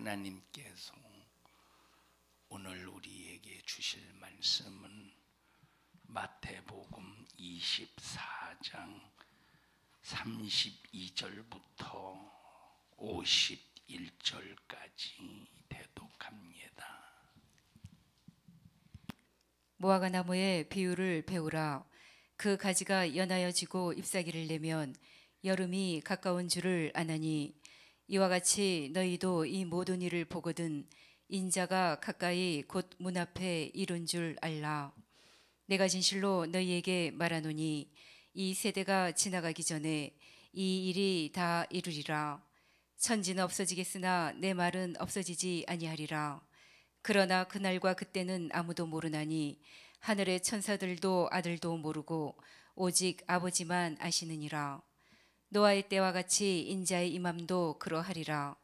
하나님께서 오늘 우리에게 주실 말씀은 마태복음 24장 32절부터 51절까지 대독합니다. 무화과 나무의 비유를 배우라. 그 가지가 연하여 지고 잎사귀를 내면 여름이 가까운 줄을 아나니, 이와 같이 너희도 이 모든 일을 보거든 인자가 가까이 곧 문 앞에 이른 줄 알라. 내가 진실로 너희에게 말하노니 이 세대가 지나가기 전에 이 일이 다 이루리라. 천지는 없어지겠으나 내 말은 없어지지 아니하리라. 그러나 그날과 그때는 아무도 모르나니 하늘의 천사들도 아들도 모르고 오직 아버지만 아시느니라. 노아의 때와 같이 인자의 임함도 그러하리라.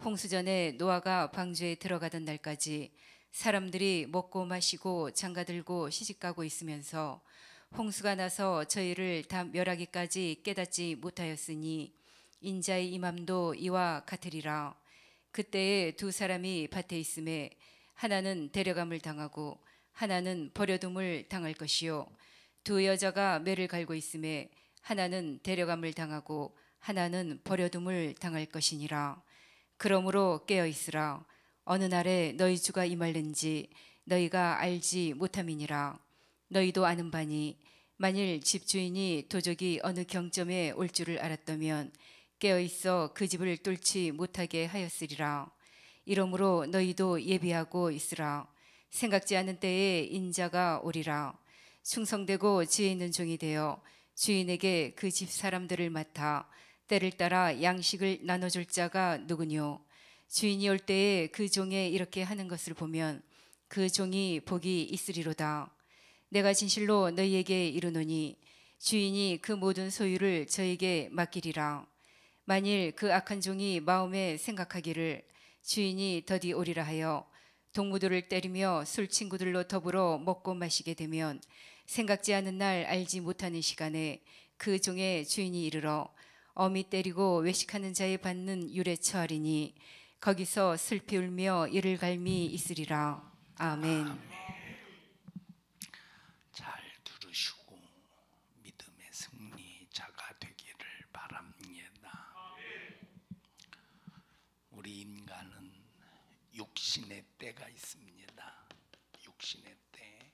홍수전에 노아가 방주에 들어가던 날까지 사람들이 먹고 마시고 장가들고 시집가고 있으면서 홍수가 나서 저희를 다 멸하기까지 깨닫지 못하였으니 인자의 임함도 이와 같으리라. 그때에 두 사람이 밭에 있음에 하나는 데려감을 당하고 하나는 버려둠을 당할 것이요, 두 여자가 매를 갈고 있음에 하나는 데려감을 당하고 하나는 버려둠을 당할 것이니라. 그러므로 깨어 있으라. 어느 날에 너희 주가 임할는지 너희가 알지 못함이니라. 너희도 아는 바니 만일 집주인이 도적이 어느 경점에 올 줄을 알았다면 깨어 있어 그 집을 뚫지 못하게 하였으리라. 이러므로 너희도 예비하고 있으라. 생각지 않은 때에 인자가 오리라. 충성되고 지혜 있는 종이 되어 주인에게 그 집 사람들을 맡아 때를 따라 양식을 나눠줄 자가 누구뇨? 주인이 올 때에 그 종에 이렇게 하는 것을 보면 그 종이 복이 있으리로다. 내가 진실로 너희에게 이르노니 주인이 그 모든 소유를 저에게 맡기리라. 만일 그 악한 종이 마음에 생각하기를 주인이 더디 오리라 하여 동무들을 때리며 술 친구들로 더불어 먹고 마시게 되면 생각지 않은 날 알지 못하는 시간에 그 종의 주인이 이르러 어미 때리고 외식하는 자에 받는 율에 처하리니 거기서 슬피 울며 이를 갈미 있으리라. 아멘. 잘 들으시고 믿음의 승리자가 되기를 바랍니다. 우리 인간은 육신의 때가 있습니다. 육신의 때,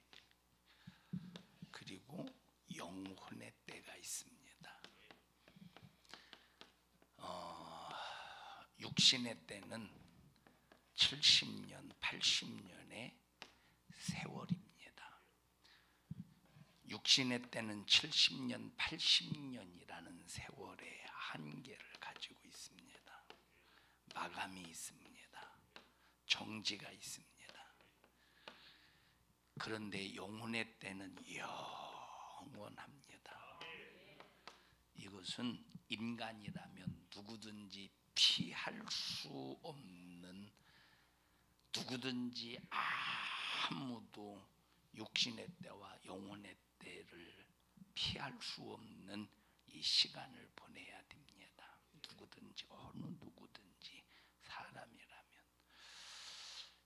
그리고 영혼의 때가 있습니다. 육신의 때는 70년, 80년의 세월입니다. 육신의 때는 70년, 80년이라는 세월의 한계를 가지고 있습니다. 마감이 있습니다. 정지가 있습니다. 그런데 영혼의 때는 영원합니다. 이것은 인간이라면 누구든지 피할 수 없는, 누구든지 아무도 육신의 때와 영혼의 때를 피할 수 없는 이 시간을 보내야 됩니다. 누구든지, 어느 누구든지 사람이라면.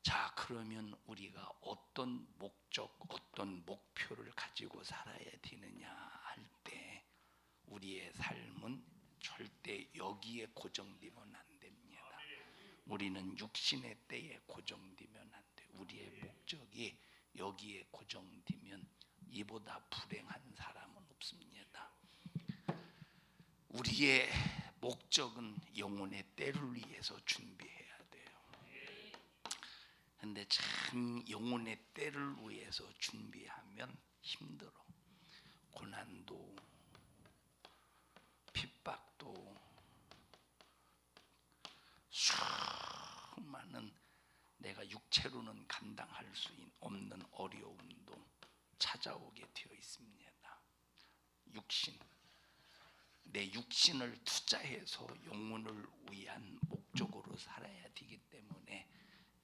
자, 그러면 우리가 어떤 목적, 어떤 목표를 가지고 살아야 되느냐 할 때 우리의 삶은 절대 여기에 고정되면 안 됩니다. 우리는 육신의 때에 고정되면 안 돼. 우리의 목적이 여기에 고정되면 이보다 불행한 사람은 없습니다. 우리의 목적은 영혼의 때를 위해서 준비해야 돼요. 근데 참 영혼의 때를 위해서 준비하면 힘들어. 고난도 핍박도 수많은 내가 육체로는 감당할 수 없는 어려움도 찾아오게 되어 있습니다. 육신, 내 육신을 투자해서 영혼을 위한 목적으로 살아야 되기 때문에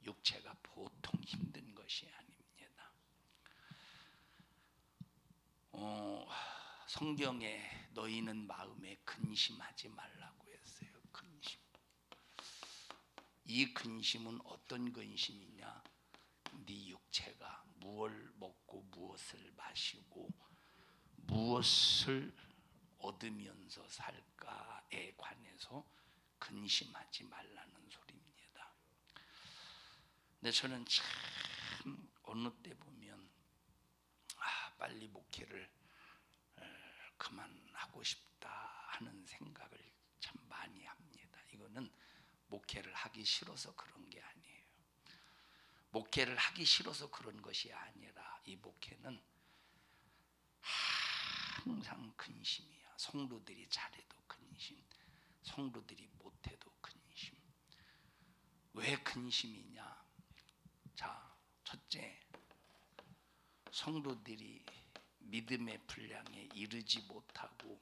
육체가 보통 힘든 것이 아닙니다. 성경에 너희는 마음에 근심하지 말라고 했어요. 근심. 이 근심은 어떤 근심이냐? 네 육체가 무엇을 먹고 무엇을 마시고 무엇을 얻으면서 살까에 관해서 근심하지 말라는 소리입니다. 근데 저는 참 어느 때 보면 빨리 목회를 그만하고 싶다 하는 생각을 참 많이 합니다. 이거는 목회를 하기 싫어서 그런 게 아니에요. 목회를 하기 싫어서 그런 것이 아니라 이 목회는 항상 근심이야. 성도들이 잘해도 근심, 성도들이 못해도 근심. 왜 근심이냐? 자, 첫째, 성도들이 믿음의 분량에 이르지 못하고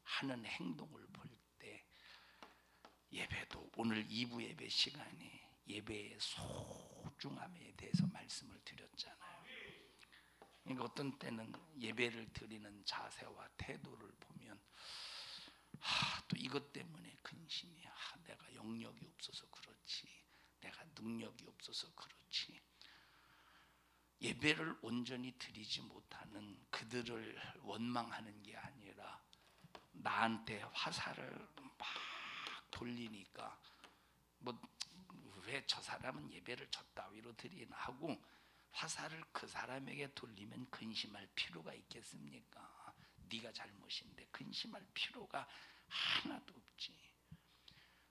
하는 행동을 볼 때, 예배도 오늘 2부 예배 시간에 예배의 소중함에 대해서 말씀을 드렸잖아요. 그러니까 어떤 때는 예배를 드리는 자세와 태도를 보면 또 이것 때문에 근심이야. 내가 영역이 없어서 그렇지, 내가 능력이 없어서 그렇지. 예배를 온전히 드리지 못하는 그들을 원망하는 게 아니라 나한테 화살을 막 돌리니까 뭐 왜 저 사람은 예배를 저 따위로 드리나 하고 화살을 그 사람에게 돌리면 근심할 필요가 있겠습니까? 네가 잘못인데 근심할 필요가 하나도 없지.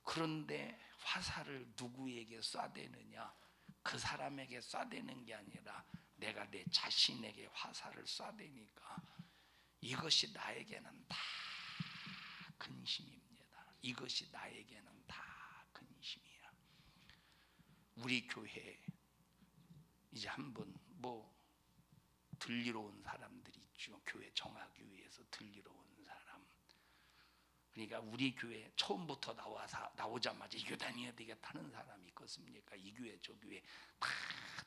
그런데 화살을 누구에게 쏴대느냐? 그 사람에게 쏴대는 게 아니라 내가 내 자신에게 화살을 쏴대니까 이것이 나에게는 다 근심입니다. 이것이 나에게는 다 근심이야. 우리 교회 이제 한번 들리러 온 사람들이 있죠. 교회 정하기 위해서 들리러 온 사람. 그러니까 우리 교회 처음부터 나오자마자 이 교회 다녀야 되겠다는 사람이 있겠습니까? 이 교회 저 교회 다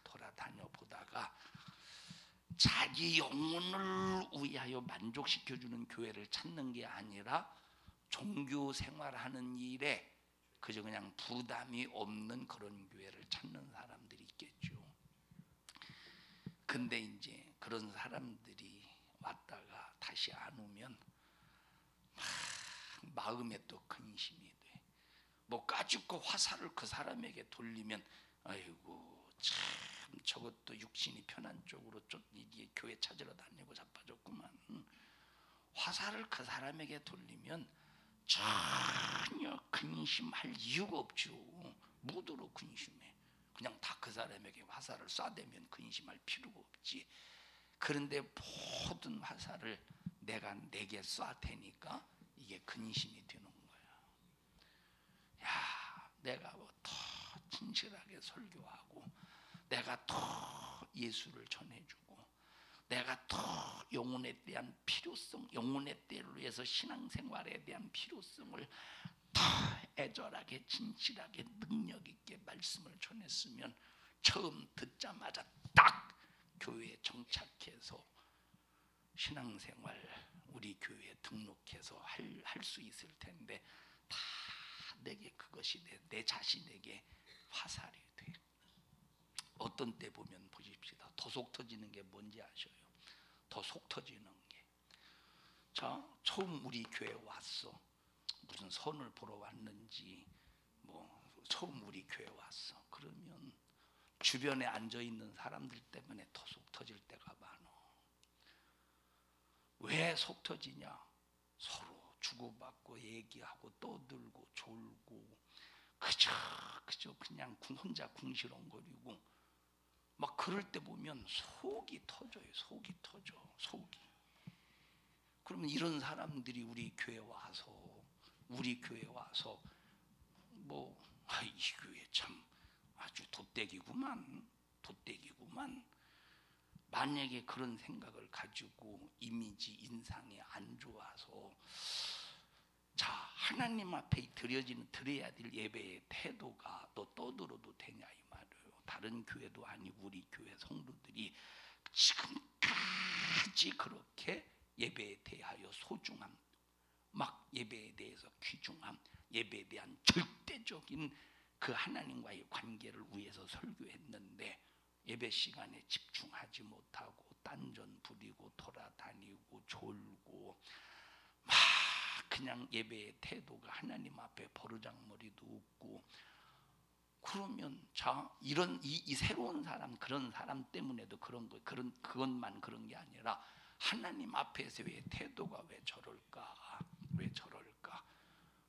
돌아다녀 보다가 자기 영혼을 위하여 만족시켜주는 교회를 찾는 게 아니라 종교 생활하는 일에 그저 그냥 부담이 없는 그런 교회를 찾는 사람들이 있겠죠. 근데 이제 그런 사람들이 왔다가 다시 안 오면 마음에 또 근심이 돼. 뭐 까짓거 화살을 그 사람에게 돌리면 아이고 참 저것도 육신이 편한 쪽으로 이게 교회 찾으러 다니고 자빠졌구만. 화살을 그 사람에게 돌리면 전혀 근심할 이유가 없죠. 무도로 근심해. 그냥 다 그 사람에게 화살을 쏴대면 근심할 필요가 없지. 그런데 모든 화살을 내게 쏴 대니까 이게 근심이 되는 거야. 야, 내가 더 진실하게 설교하고, 내가 더 예수를 전해주고, 내가 더 영혼에 대한 필요성, 영혼의 때를 위해서 신앙생활에 대한 필요성을 더 애절하게 진실하게 능력 있게 말씀을 전했으면 처음 듣자마자 딱 교회에 정착해서 신앙생활 우리 교회에 등록해서 할 수 있을 텐데 다 내게 그것이 내 자신에게 화살이 돼. 어떤 때 보면 보십시다. 더 속 터지는 게 뭔지 아셔요? 더 속 터지는 게, 자, 처음 우리 교회 왔어. 무슨 선을 보러 왔는지 처음 우리 교회 왔어. 그러면 주변에 앉아 있는 사람들 때문에 더 속 터질 때가 많어. 왜 속 터지냐? 서로 주고받고 얘기하고 떠들고 졸고 그저 그냥 혼자 궁시렁거리고 막 그럴 때 보면 속이 터져요. 속이 터져. 속이. 그러면 이런 사람들이 우리 교회 와서 이 교회 참 아주 돗대기구만. 만약에 그런 생각을 가지고 이미지 인상이 안 좋아서, 자, 하나님 앞에 드려야 될 예배의 태도가 너 떠들어도 되냐 이 말이에요. 다른 교회도 아니고 우리 교회 성도들이 지금까지 그렇게 예배에 대하여 소중함, 막 예배에 대해서 귀중함, 예배에 대한 절대적인 그 하나님과의 관계를 위해서 설교했는데 예배 시간에 집중하지 못하고 딴전 부리고 돌아다니고 졸고 막 그냥 예배의 태도가 하나님 앞에 버르장머리도 없고, 그러면 자 이런 이 새로운 사람, 그런 사람 때문에도 그것만 그런 게 아니라 하나님 앞에서의 태도가 왜 저럴까? 왜 저럴까?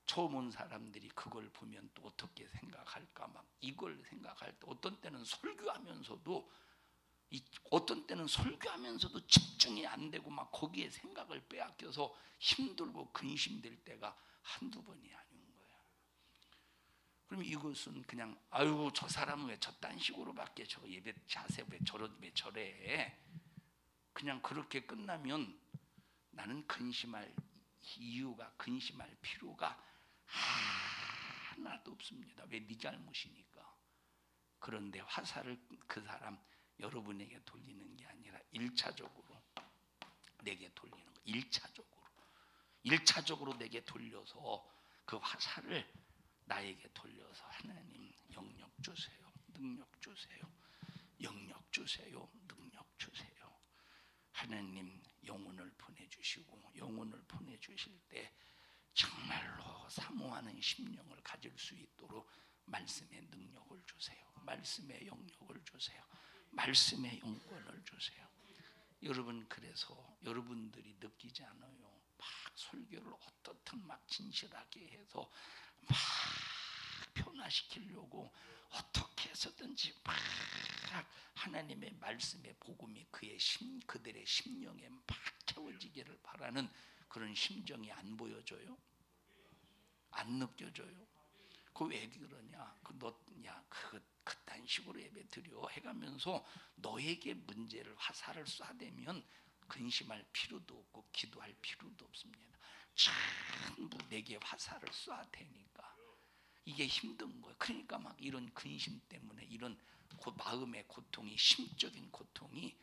처음 온 사람들이 그걸 보면 또 어떻게 생각할까? 막 이걸 생각할 때 어떤 때는 설교하면서도 집중이 안 되고 막 거기에 생각을 빼앗겨서 힘들고 근심될 때가 한두 번이 아닌 거야. 그럼 이것은 그냥 아유 저 사람은 왜 저딴 식으로밖에 저 예배 자세 왜 저래 그냥 그렇게 끝나면 나는 근심할 필요가 하나도 없습니다. 왜? 네 잘못이니까. 그런데 화살을 그 사람 여러분에게 돌리는 게 아니라 1차적으로 내게 돌리는 거. 1차적으로 내게 돌려서 그 화살을 나에게 돌려서 하나님 영역 주세요. 능력 주세요. 영역 주세요. 능력 주세요. 하나님 영혼을 보내주시고 영혼을 보내주실 때 정말로 사모하는 심령을 가질 수 있도록 말씀의 능력을 주세요. 말씀의 영역을 주세요. 말씀의 영권을 주세요. 여러분, 그래서 여러분들이 느끼지 않아요? 막 설교를 어떻든 막 진실하게 해서 막 변화시키려고 어떻게 해서든지 막 하나님의 말씀의 복음이 그들의 심령에 막 채워지기를 바라는 그런 심정이 안 보여져요? 안 느껴져요? 그 왜 그러냐? 그딴 식으로 예배 드려 해가면서 너에게 문제를 화살을 쏴대면 근심할 필요도 없고 기도할 필요도 없습니다. 전부 내게 화살을 쏴대니까 이게 힘든 거예요. 그러니까 막 이런 근심 때문에 이런 마음의 고통이, 심적인 고통이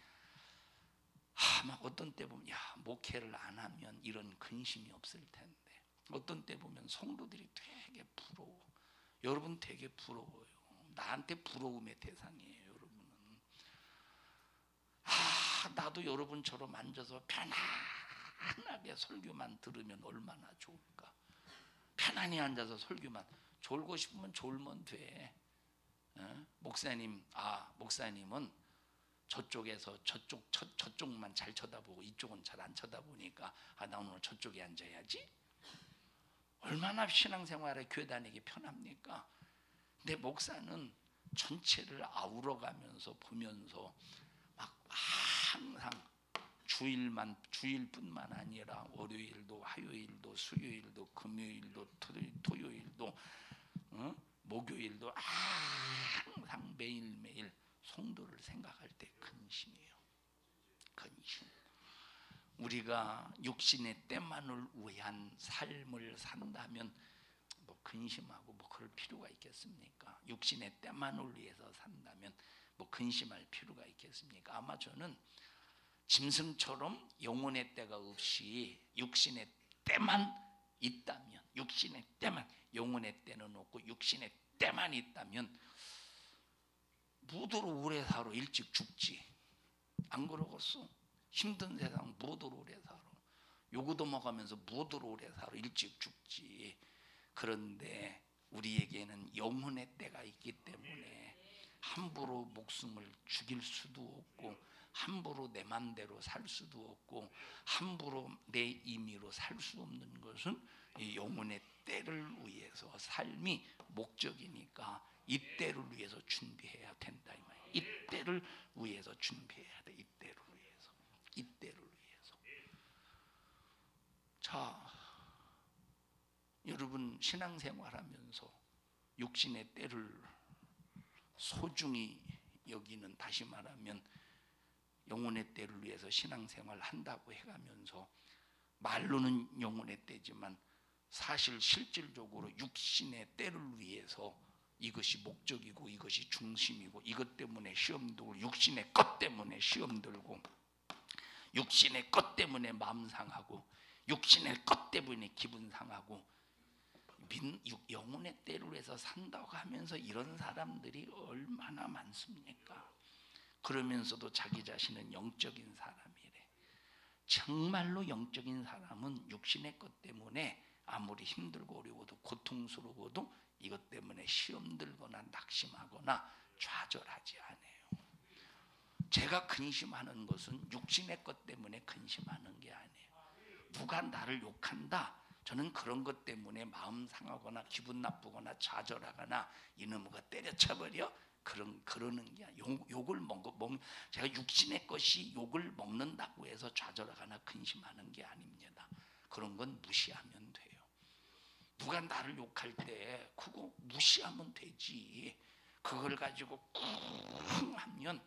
막 어떤 때 보면 목회를 안 하면 이런 근심이 없을 텐데, 어떤 때 보면 성도들이 되게 부러워. 여러분 되게 부러워요. 나한테 부러움의 대상이에요. 여러분은 나도 여러분처럼 앉아서 편안하게 설교만 들으면 얼마나 좋을까. 편안히 앉아서 설교만, 졸고 싶으면 졸면 돼. 목사님은 저쪽에서 저쪽만 잘 쳐다보고 이쪽은 잘 안 쳐다보니까 나 오늘 저쪽에 앉아야지. 얼마나 신앙생활에 교회 다니기 편합니까? 근데 목사는 전체를 아우러가면서 보면서 막 항상 주일뿐만 아니라 월요일도 화요일도 수요일도 금요일도 토요일도 목요일도 항상 매일매일 성도를 생각할 때 근심이에요. 근심. 우리가 육신의 때만을 위한 삶을 산다면 뭐 근심하고 뭐 그럴 필요가 있겠습니까? 육신의 때만을 위해서 산다면 뭐 근심할 필요가 있겠습니까? 아마 저는 짐승처럼 영혼의 때가 없이 육신의 때만 있다면, 육신의 때만, 영혼의 때는 없고 육신의 때만 있다면 무도로 오래 살아. 일찍 죽지. 안 그러겠어? 힘든 세상 무도로 오래 살아. 요구도 먹으면서 무도로 오래 살아. 일찍 죽지. 그런데 우리에게는 영혼의 때가 있기 때문에 함부로 목숨을 죽일 수도 없고, 함부로 내 맘대로 살 수도 없고, 함부로 내 임의로 살 수 없는 것은 이 영혼의 때를 위해서, 삶이 목적이니까 이 때를 위해서 준비해야 된다 이 말이에요. 이 때를 위해서 준비해야 돼. 이 때를 위해서. 이 때를 위해서. 자, 여러분 신앙생활하면서 육신의 때를 소중히 여기는, 다시 말하면 영혼의 때를 위해서 신앙생활 한다고 해가면서 말로는 영혼의 때지만 사실 실질적으로 육신의 때를 위해서 이것이 목적이고 이것이 중심이고, 이것 때문에 시험 들고, 육신의 것 때문에 시험 들고, 육신의 것 때문에 마음 상하고, 육신의 것 때문에 기분 상하고, 영혼의 때를 위해서 산다고 하면서 이런 사람들이 얼마나 많습니까? 그러면서도 자기 자신은 영적인 사람이래. 정말로 영적인 사람은 육신의 것 때문에 아무리 힘들고 어려워도 고통스러워도 이것 때문에 시험 들거나 낙심하거나 좌절하지 않아요. 제가 근심하는 것은 육신의 것 때문에 근심하는 게 아니에요. 누가 나를 욕한다, 저는 그런 것 때문에 마음 상하거나 기분 나쁘거나 좌절하거나 이놈과 때려쳐버려 그러는 게 욕을 제가 육신의 것이 욕을 먹는다고 해서 좌절하거나 근심하는 게 아닙니다. 그런 건 무시하면 돼요. 누가 나를 욕할 때 그거 무시하면 되지. 그걸 가지고 쿵 하면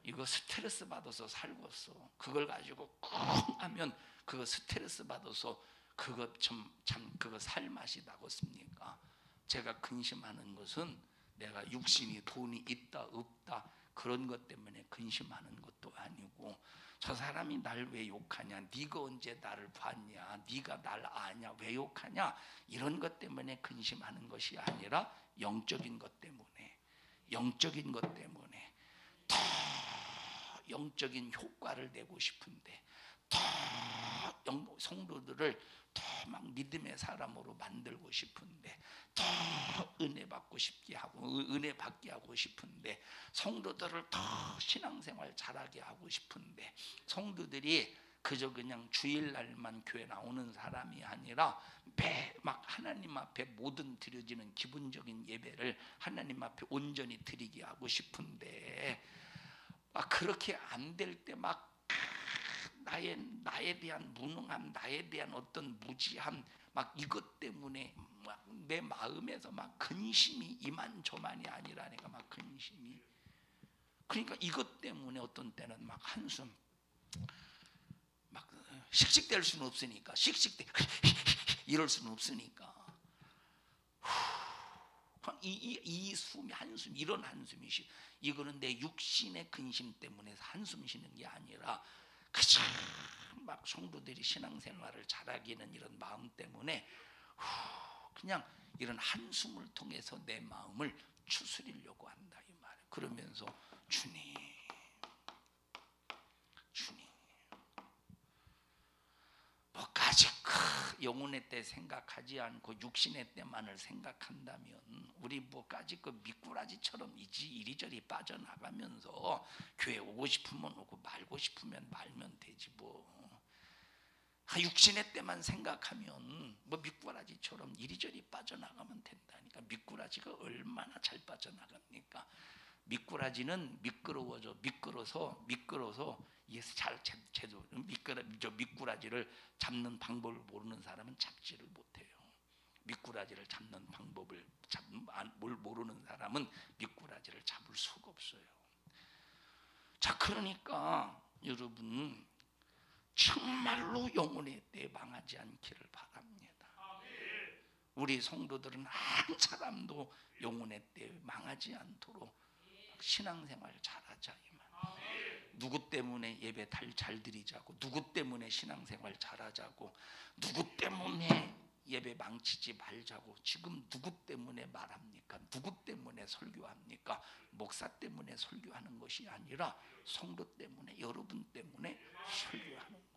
이거 스트레스 받아서 살겠어. 그걸 가지고 쿵 하면 그거 스트레스 받아서 그거 참 그거 살 맛이 나겠습니까? 제가 근심하는 것은 내가 육신이 돈이 있다 없다 그런 것 때문에 근심하는 것도 아니고, 저 사람이 날 왜 욕하냐, 네가 언제 나를 봤냐, 네가 날 아냐, 왜 욕하냐, 이런 것 때문에 근심하는 것이 아니라 영적인 것 때문에 더 영적인 효과를 내고 싶은데, 더 성도들을 더 막 믿음의 사람으로 만들고 싶은데, 더 은혜 받고 싶게 하고 은혜 받게 하고 싶은데, 성도들을 더 신앙생활 잘하게 하고 싶은데, 성도들이 그저 그냥 주일날만 교회 나오는 사람이 아니라 막 하나님 앞에 모든 드려지는 기본적인 예배를 하나님 앞에 온전히 드리게 하고 싶은데, 막 그렇게 안 될 때 막 나에 대한 무능함, 나에 대한 어떤 무지함, 막 이것 때문에 막 내 마음에서 막 근심이 이만저만이 아니라니까, 막 근심이. 그러니까 이것 때문에 어떤 때는 막 한숨, 막 씩씩댈 수는 없으니까, 이럴 수는 없으니까 이 숨이 한숨, 이런 한숨이시. 이거는 내 육신의 근심 때문에 한숨 쉬는 게 아니라 그저 막 성도들이 신앙생활을 잘하기는 이런 마음 때문에 그냥 이런 한숨을 통해서 내 마음을 추스리려고 한다 이 말이에요. 그러면서 주님 뭐까지 영혼의 때 생각하지 않고 육신의 때만을 생각한다면 우리 뭐까지 미꾸라지처럼 이리저리 빠져나가면서 교회 오고 싶으면 오고 말고 싶으면 말면 되지 뭐. 육신의 때만 생각하면 뭐 미꾸라지처럼 이리저리 빠져나가면 된다니까. 미꾸라지가 얼마나 잘 빠져나갑니까? 미꾸라지는 미끄러워서 미꾸라지를 잡는 방법을 모르는 사람은 잡지를 못해요. 미꾸라지를 잡는 방법을 모르는 사람은 미꾸라지를 잡을 수가 없어요. 자, 그러니까 여러분 정말로 영혼의 때에 망하지 않기를 바랍니다. 우리 성도들은 한 사람도 영혼의 때에 망하지 않도록 신앙생활 잘하자 이 말. 누구 때문에 예배 잘 드리자고, 누구 때문에 신앙생활 잘하자고, 누구 때문에 예배 망치지 말자고, 지금 누구 때문에 말합니까? 누구 때문에 설교합니까? 목사 때문에 설교하는 것이 아니라 성도 때문에, 여러분 때문에 설교하는 거예요.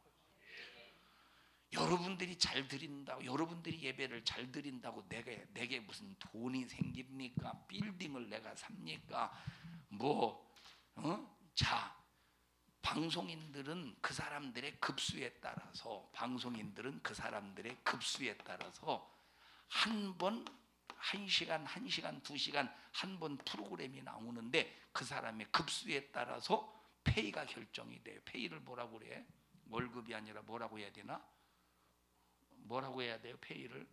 여러분들이 잘 드린다고, 여러분들이 예배를 잘 드린다고 내게 무슨 돈이 생깁니까? 빌딩을 내가 삽니까? 자, 방송인들은 그 사람들의 급수에 따라서 한 번 1시간, 2시간 한 번 프로그램이 나오는데 그 사람의 급수에 따라서 페이가 결정이 돼요. 페이를 뭐라고 그래? 월급이 아니라 뭐라고 해야 되나? 뭐라고 해야 돼요? 페이를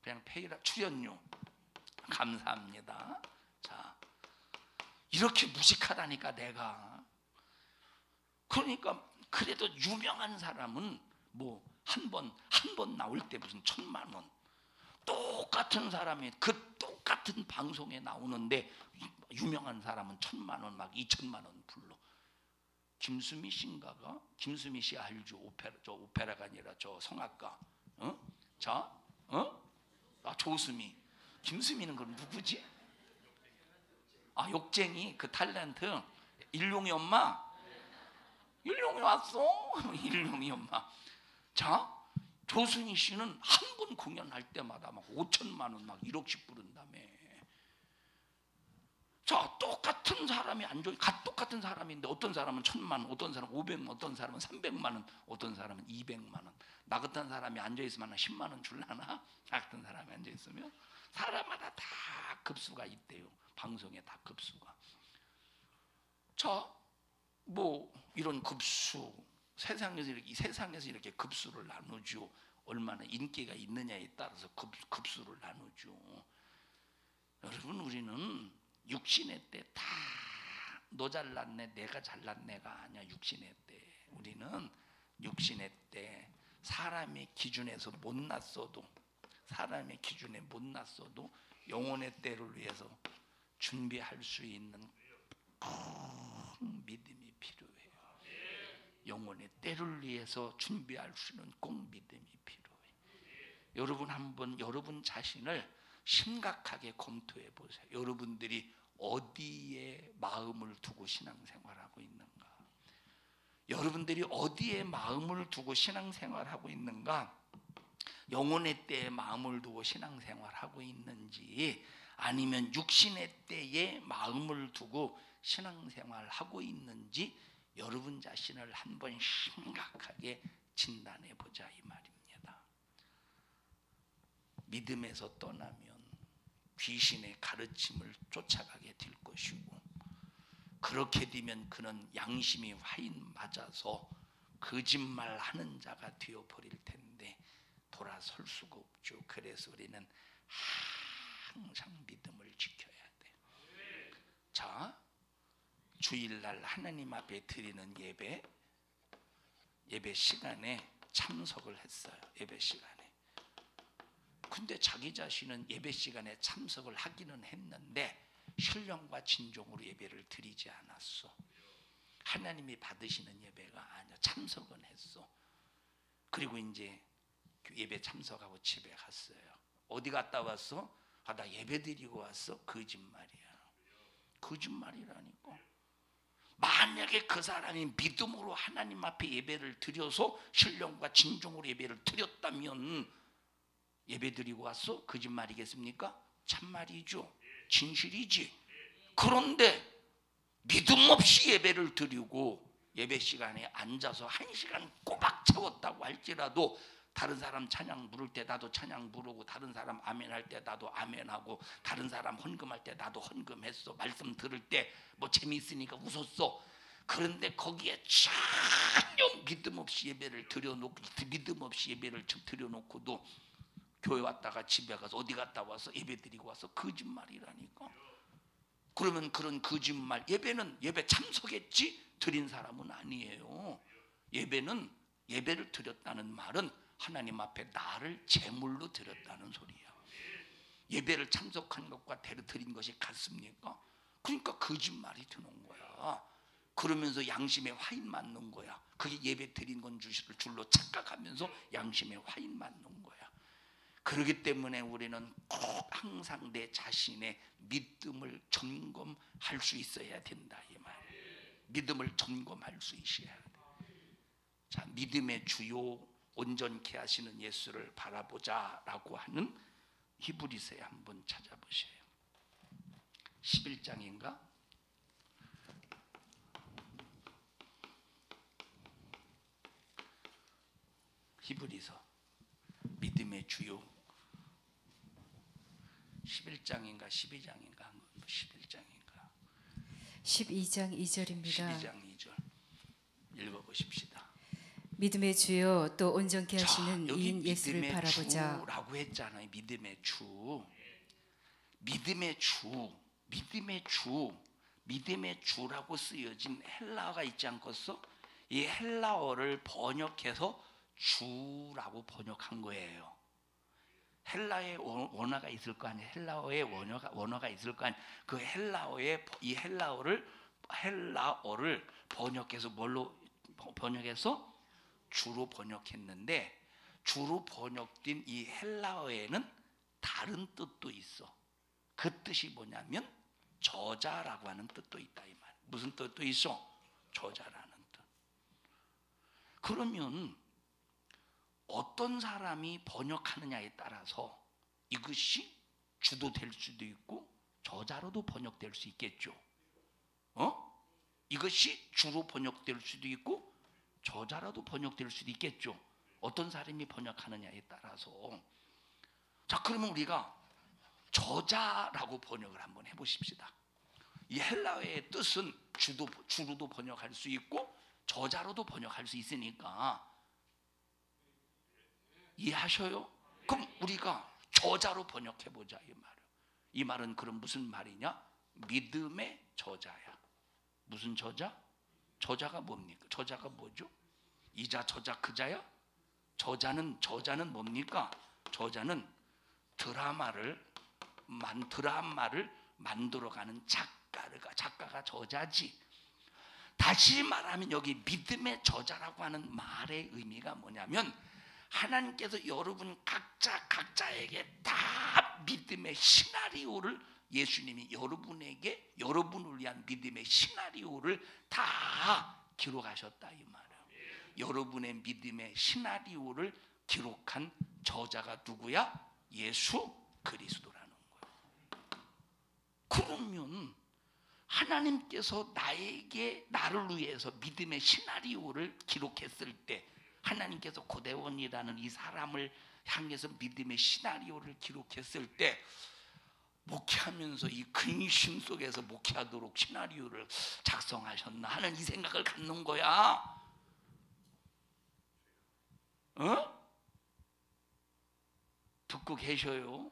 그냥 페이라, 출연료. 감사합니다. 자, 이렇게 무식하다니까 내가. 그러니까 그래도 유명한 사람은 뭐 한 번 나올 때 무슨 1,000만 원, 똑같은 사람이 그 똑같은 방송에 나오는데 유명한 사람은 1,000만 원, 막 2,000만 원 불러. 김수미 씨인가가? 김수미 씨 알죠? 오페라가 아니라 저 성악가. 아, 조수미. 김수미는 그럼 누구지? 아, 욕쟁이. 그 탤런트 일용이 엄마. 일용이 왔어. 일용이 엄마. 자, 조순희 씨는 한 번 공연할 때마다 막 5천만 원, 막 1억씩 부른다며. 자, 똑같은 사람이 앉아, 똑같은 사람인데 어떤 사람은 1,000만 원, 어떤 사람은 500만 원, 어떤 사람은 300만 원, 어떤 사람은 200만 원. 나 같은 사람이 앉아 있으면 10만 원 줄라나? 나 같은 사람이 앉아 있으면 사람마다 다 급수가 있대요. 방송에 다 급수가. 자, 뭐 이런 급수, 세상에서 이렇게 급수를 나누죠. 얼마나 인기가 있느냐에 따라서 급수를 나누죠. 여러분, 우리는 육신의 때 다 너 잘났네, 내가 잘났네가 아니야. 육신의 때 우리는 육신의 때 사람의 기준에서 못났어도, 사람의 기준에 못났어도 영혼의 때를 위해서 준비할 수 있는 꼭 믿음이 필요해요. 영혼의 때를 위해서 준비할 수 있는 꼭 믿음이 필요해요. 여러분, 한번 여러분 자신을 심각하게 검토해 보세요. 여러분들이 어디에 마음을 두고 신앙생활하고 있는가? 여러분들이 어디에 마음을 두고 신앙생활하고 있는가? 영혼의 때에 마음을 두고 신앙생활하고 있는지, 아니면 육신의 때에 마음을 두고 신앙생활하고 있는지 여러분 자신을 한번 심각하게 진단해 보자, 이 말입니다. 믿음에서 떠나면 귀신의 가르침을 쫓아가게 될 것이고, 그렇게 되면 그는 양심이 화인 맞아서 거짓말하는 자가 되어버릴 텐데 돌아설 수가 없죠. 그래서 우리는 항상 믿음을 지켜야 돼요. 자, 주일날 하나님 앞에 드리는 예배 시간에 참석을 했어요. 예배 시간에. 근데 자기 자신은 예배 시간에 참석을 하기는 했는데 신령과 진정으로 예배를 드리지 않았어. 하나님이 받으시는 예배가 아니야. 참석은 했어. 그리고 이제 예배 참석하고 집에 갔어요. 어디 갔다 왔어? 아, 나 예배 드리고 왔어. 거짓말이야. 거짓말이라니까. 만약에 그 사람이 믿음으로 하나님 앞에 예배를 드려서 신령과 진정으로 예배를 드렸다면 예배 드리고 왔어? 거짓말이겠습니까? 참말이죠. 진실이지. 그런데 믿음 없이 예배를 드리고 예배 시간에 앉아서 1시간 꼬박 채웠다고 할지라도 다른 사람 찬양 부를 때 나도 찬양 부르고, 다른 사람 아멘 할 때 나도 아멘하고, 다른 사람 헌금할 때 나도 헌금했어. 말씀 들을 때 뭐 재미있으니까 웃었어. 그런데 거기에 전혀 믿음 없이 예배를 드려놓고도 교회 왔다가 집에 가서 어디 갔다 와서 예배 드리고 와서 거짓말이라니까. 그러면 그런 거짓말, 예배 참석했지 드린 사람은 아니에요. 예배를 드렸다는 말은 하나님 앞에 나를 제물로 드렸다는 소리야. 예배를 참석한 것과 드린 것이 같습니까? 그러니까 거짓말이 드는 거야. 그러면서 양심에 화인 맞는 거야. 그게 예배 드린 건 줄로 착각하면서 양심에 화인 맞는 거야. 그렇기 때문에 우리는 꼭 항상 내 자신의 믿음을 점검할 수 있어야 된다, 이 말이에요. 믿음을 점검할 수 있어야 돼. 자, 믿음의 주요 온전케 하시는 예수를 바라보자라고 하는 히브리서에 한번 찾아보세요. 11장인가? 히브리서 믿음의 주요 11장인가 12장인가 11장인가 12장 2절입니다. 12장 2절 읽어보십시다. 믿음의 주요 또 온전케 하시는 여기 이인 예수를 믿음의 바라보자. 주라고 했잖아요. 믿음의 주라고 쓰여진 헬라어가 있지 않겠어? 이 헬라어를 번역해서 주라고 번역한 거예요. 헬라의 원어가 있을 거 아니에요. 헬라어의 원어가 있을 거 아니에요. 그 이 헬라어를 번역해서 뭘로 번역해서 주로 번역했는데, 주로 번역된 이 헬라어에는 다른 뜻도 있어. 그 뜻이 뭐냐면 저자라고 하는 뜻도 있다 이 말. 무슨 뜻도 있어? 저자라는 뜻. 그러면 어떤 사람이 번역하느냐에 따라서 이것이 주도 될 수도 있고 저자로도 번역될 수 있겠죠. 이것이 주로 번역될 수도 있고 저자로도 번역될 수도 있겠죠. 어떤 사람이 번역하느냐에 따라서. 자, 그러면 우리가 저자라고 번역을 한번 해보십시다. 이 헬라어의 뜻은 주로도 번역할 수 있고 저자로도 번역할 수 있으니까 이해하셔요? 그럼 우리가 저자로 번역해보자 이 말이에요. 이 말은 그럼 무슨 말이냐? 믿음의 저자야. 무슨 저자? 저자가 뭡니까? 저자가 뭐죠? 이자 저자 그자야? 저자는 뭡니까? 저자는 드라마를 만들어가는 작가가 저자지. 다시 말하면 여기 믿음의 저자라고 하는 말의 의미가 뭐냐면 하나님께서 여러분 각자에게 다 믿음의 시나리오를 예수님이 여러분을 위한 믿음의 시나리오를 다 기록하셨다 이 말이에요. 여러분의 믿음의 시나리오를 기록한 저자가 누구야? 예수 그리스도라는 거예요. 그러면 하나님께서 나를 위해서 믿음의 시나리오를 기록했을 때 하나님께서 고대원이라는 이 사람을 향해서 믿음의 시나리오를 기록했을 때 목회하면서 이 근심 속에서 목회하도록 시나리오를 작성하셨나 하는 이 생각을 갖는 거야. 듣고 계셔요?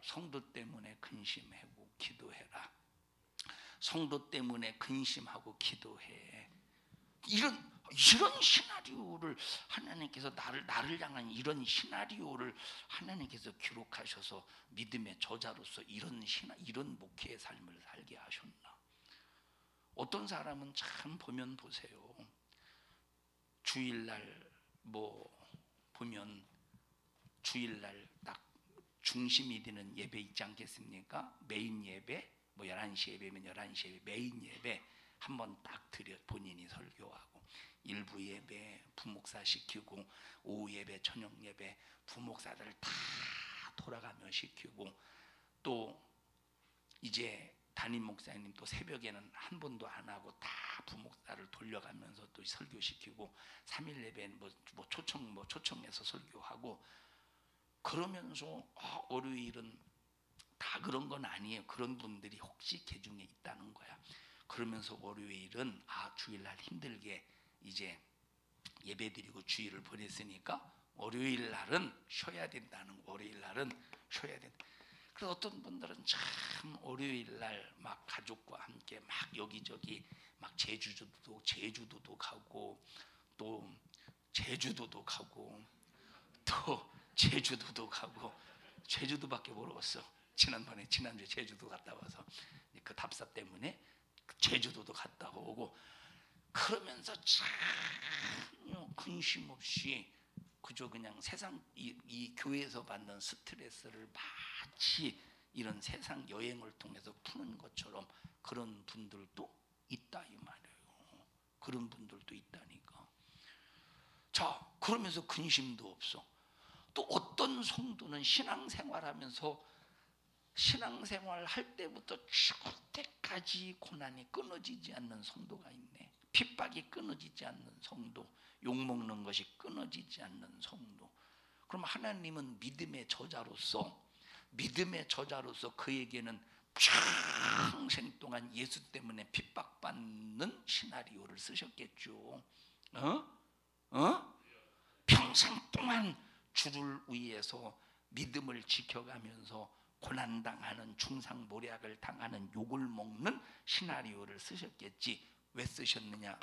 성도 때문에 근심하고 기도해라. 성도 때문에 근심하고 기도해. 이런 시나리오를 하나님께서 나를 향한 이런 시나리오를 하나님께서 기록하셔서 믿음의 저자로서 이런 목회의 삶을 살게 하셨나. 어떤 사람은 참 보면 보세요. 주일날 보면 주일날 딱 중심이 되는 예배 있지 않겠습니까? 메인 예배 11시 예배면 11시 예배 메인 예배 한번 딱 본인이 설교하고 일부 예배 부목사 시키고 오후 예배 저녁 예배 부목사들 다 돌아가며 시키고 또 이제 담임 목사님 또 새벽에는 한 번도 안 하고 다 부목사를 돌려가면서 또 설교시키고 3일 예배는 초청해서 설교하고 그러면서 월요일은 다 그런 건 아니에요. 그런 분들이 혹시 개중에 있다는 거야. 그러면서 월요일은 주일날 힘들게 이제 예배드리고 주일을 보냈으니까 월요일 날은 쉬어야 된다는 월요일 날은 쉬어야 된다. 그래서 어떤 분들은 참 월요일 날 막 가족과 함께 막 여기저기 막 제주도도 가고 또 제주도도 가고 또 제주도도 가고 제주도밖에 모르겠어. 지난주에 제주도 갔다 와서 그 답사 때문에 제주도도 갔다 오고 그러면서 참 근심 없이 그저 그냥 세상 이 교회에서 받는 스트레스를 마치 이런 세상 여행을 통해서 푸는 것처럼 그런 분들도 있다 이 말이에요. 그런 분들도 있다니까. 자, 그러면서 근심도 없어. 또 어떤 성도는 신앙생활하면서 신앙생활 할 때부터 죽을 때까지 고난이 끊어지지 않는 성도가 있네. 핍박이 끊어지지 않는 성도, 욕먹는 것이 끊어지지 않는 성도. 그럼 하나님은 믿음의 저자로서 그에게는 평생 동안 예수 때문에 핍박받는 시나리오를 쓰셨겠죠. 평생 동안 주를 위해서 믿음을 지켜가면서 고난당하는 중상모략을 당하는 욕을 먹는 시나리오를 쓰셨겠지. 왜 쓰셨느냐?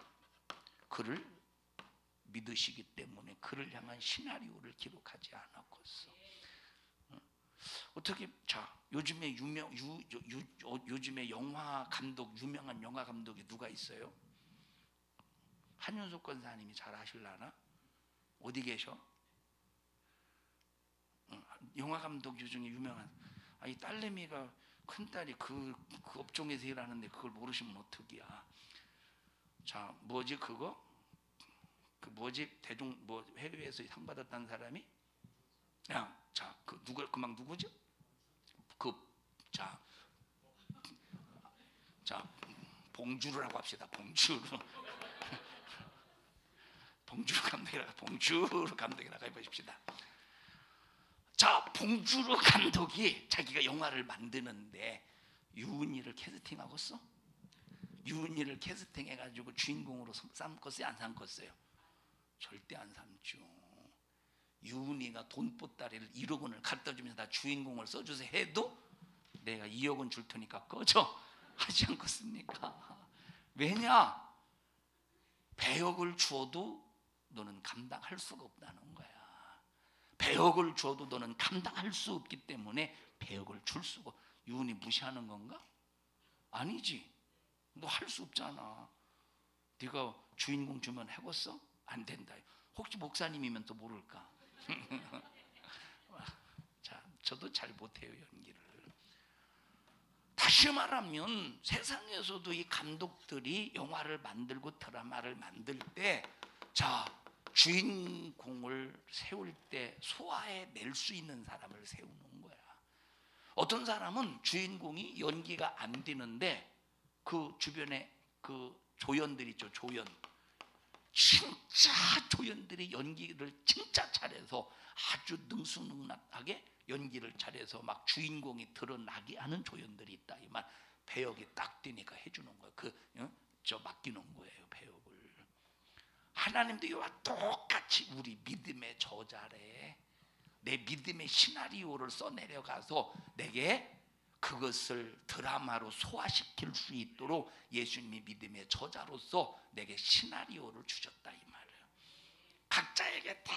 그를 믿으시기 때문에 그를 향한 시나리오를 기록하지 않았겠어. 어떻게 요즘에 요즘에 유명한 영화 감독이 누가 있어요? 한윤석 권사님이 잘 아실라나? 어디 계셔? 영화 감독 중에 유명한 이 딸내미가 큰딸이 그 업종에서 일하는데 그걸 모르시면 어떡이야. 자, 뭐지 그거? 그 뭐지 대중 뭐 해외에서 상 받았다는 사람이? 야, 자, 그 누구 그막 누구죠? 자, 봉주르라고 합시다. 봉주르. 봉주르 감독이라고 해보십시다. 자, 봉주르 감독이 자기가 영화를 만드는데 유은이를 캐스팅하고서 유은이를 캐스팅해가지고 주인공으로 삼겠어요? 안 삼겠어요? 절대 안 삼죠. 유은이가 돈보따리를 1억 원을 갖다 주면서 다 주인공을 써주세요 해도 내가 2억 원 줄 테니까 꺼져 하지 않겠습니까? 왜냐? 배역을 주어도 너는 감당할 수가 없다는 거야. 배역을 주어도 너는 감당할 수 없기 때문에 배역을 줄 수가. 유은이 무시하는 건가? 아니지. 너 할 수 없잖아. 네가 주인공 주면 해봤어? 안 된다. 혹시 목사님이면 또 모를까? 자, 저도 잘 못해요 연기를. 다시 말하면 세상에서도 이 감독들이 영화를 만들고 드라마를 만들 때, 자, 주인공을 세울 때 소화해 낼 수 있는 사람을 세우는 거야. 어떤 사람은 주인공이 연기가 안 되는데 그 주변에 그 조연들 있죠, 조연. 진짜 조연들이 연기를 진짜 잘해서 아주 능수능란하게 연기를 잘해서 막 주인공이 드러나게 하는 조연들이 있다. 이 말. 배역이 딱 되니까 해주는 거예요. 저 맡기는 거예요, 배역을. 하나님도 이와 똑같이 우리 믿음의 저자래. 내 믿음의 시나리오를 써내려가서 내게 그것을 드라마로 소화시킬 수 있도록 예수님이 믿음의 저자로서 내게 시나리오를 주셨다 이 말이에요. 각자에게 다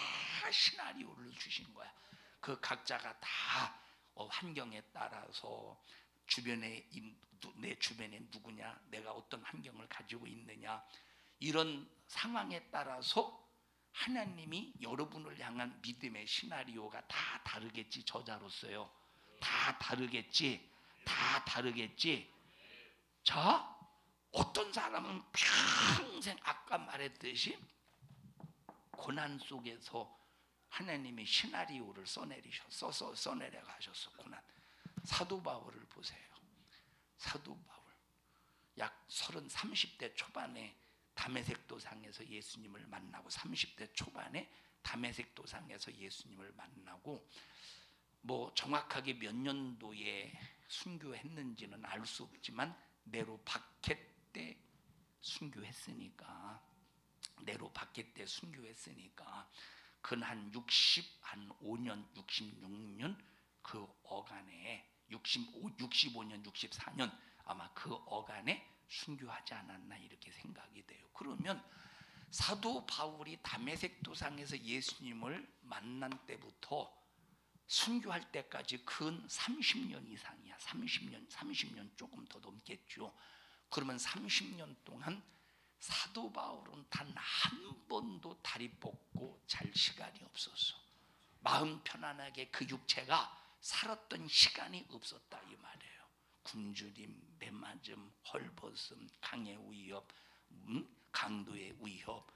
시나리오를 주신 거야. 그 각자가 다 환경에 따라서 주변에 내 주변에 누구냐, 내가 어떤 환경을 가지고 있느냐, 이런 상황에 따라서 하나님이 여러분을 향한 믿음의 시나리오가 다 다르겠지. 저자로서요. 다 다르겠지. 다 다르겠지. 자, 어떤 사람은 평생 아까 말했듯이 고난 속에서 하나님의 시나리오를 써내려 가셨어. 고난. 사도 바울을 보세요. 사도 바울 약 30대 초반에 다메섹 도상에서 예수님을 만나고, 30대 초반에 다메섹 도상에서 예수님을 만나고, 뭐 정확하게 몇 년도에 순교했는지는 알 수 없지만 네로 박해 때 순교했으니까, 네로 박해 때 순교했으니까 근 65년 66년 그 어간에 65년 64년 아마 그 어간에 순교하지 않았나 이렇게 생각이 돼요. 그러면 사도 바울이 다메섹 도상에서 예수님을 만난 때부터 순교할 때까지 근 30년 이상이야. 30년 조금 더 넘겠죠. 그러면 30년 동안 사도 바울은 단 한 번도 다리 뻗고 잘 시간이 없었어. 마음 편안하게 그 육체가 살았던 시간이 없었다 이 말이에요. 굶주림, 매맞음, 헐벗음, 강의 위협, 강도의 위협,